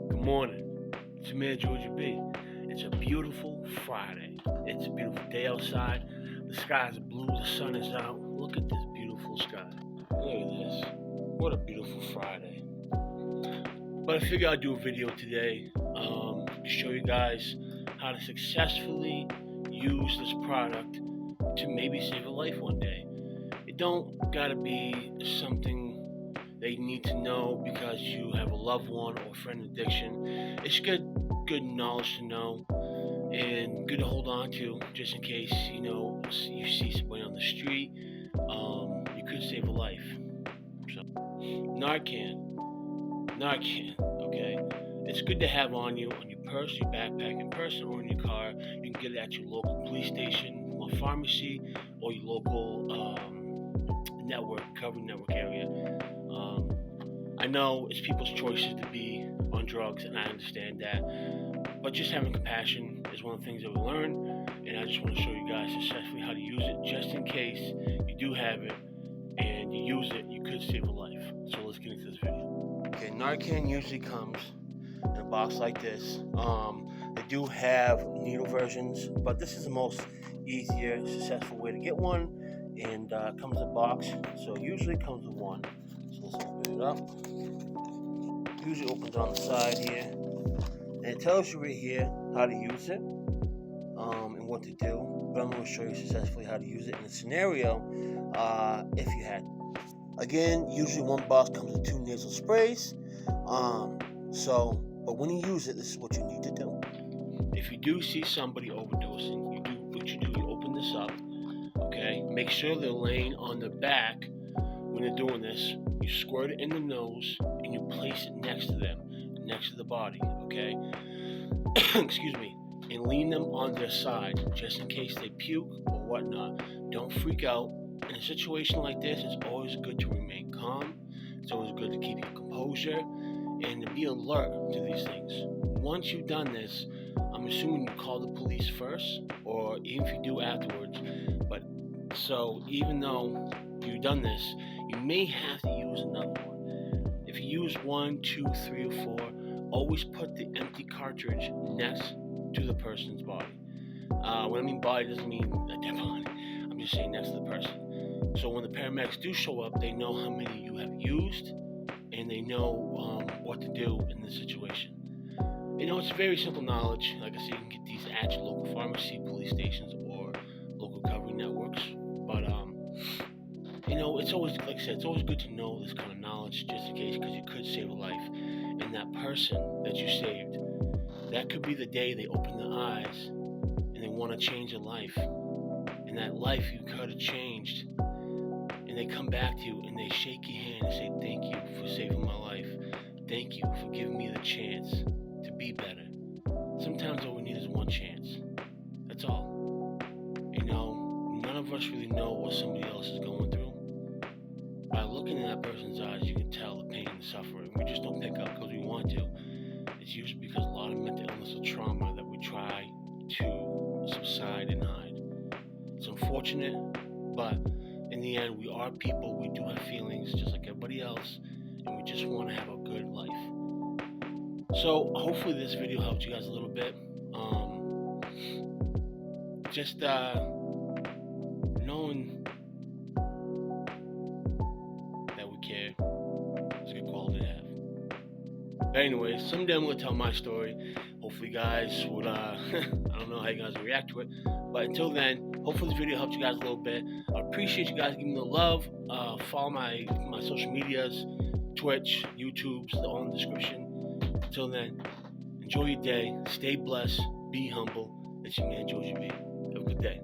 Good morning. It's your man Georgia B. It's a beautiful Friday. It's a beautiful day outside. The skies are blue, the sun is out. Look at this beautiful sky. Look at this. What a beautiful Friday. But I figured I'd do a video today to show you guys how to successfully use this product to maybe save a life one day. It don't gotta be something that you need to know because you have a loved one or friend addiction. It's good knowledge to know and good to hold on to just in case you see somebody on the street. You could save a life. So Narcan, okay. It's good to have on you on your purse, your backpack, in person, or in your car. You can get it at your local police station, or pharmacy, or your local covered network area. I know it's people's choices to be on drugs, and I understand that. But just having compassion is one of the things that we learn, and I just want to show you guys successfully how to use it, just in case you do have it and you use it, you could save a life. So let's get into this video. Okay, Narcan usually comes in a box like this. They do have needle versions, but this is the most easier, successful way to get one. And comes in a box, so it usually comes with one. So let's open it up. Usually opens on the side here, and it tells you right here how to use it and what to do. But I'm going to show you successfully how to use it in a scenario if you had. Again, usually one box comes with 2 nasal sprays. But when you use it, this is what you need to do. If you do see somebody overdosing, you open this up. Okay, make sure they're laying on their back when they're doing this. You squirt it in the nose and you place it next to them, next to the body, okay? Excuse me. And lean them on their side just in case they puke or whatnot. Don't freak out. In a situation like this, it's always good to remain calm. It's always good to keep your composure and to be alert to these things. Once you've done this, I'm assuming you call the police first, or even if you do afterwards. So even though you've done this, you may have to use another one. If you use 1, 2, 3, or 4, always put the empty cartridge next to the person's body. When I mean body, doesn't mean a dead body. I'm just saying next to the person. So when the paramedics do show up, they know how many you have used, and they know what to do in this situation. It's very simple knowledge. Like I said, you can get these at your local pharmacy, police stations, or local recovery networks. But it's always, like I said, it's always good to know this kind of knowledge just in case, because you could save a life. And that person that you saved, that could be the day they open their eyes and they want to change their life. And that life you could have changed. And they come back to you and they shake your hand and say, "Thank you for saving my life. Thank you for giving me the chance to be better." Sometimes all we need is one chance. That's all. None of us really know what somebody else is going through. By looking in that person's eyes, you can tell the pain and suffering. We just don't pick up because we want to. It's usually because a lot of mental illness or trauma that we try to subside and hide. It's unfortunate, but in the end, we are people. We do have feelings just like everybody else, and we just want to have a good life. So hopefully this video helped you guys a little bit. Knowing that we care is a good quality to have. But anyway, someday I'm going to tell my story. Hopefully you guys would, I don't know how you guys will react to it. But until then, hopefully this video helped you guys a little bit. I appreciate you guys giving me the love. Follow my social medias, Twitch, YouTube's all in the description. Until then, enjoy your day. Stay blessed. Be humble. It's your man, Georgia B. Have a good day.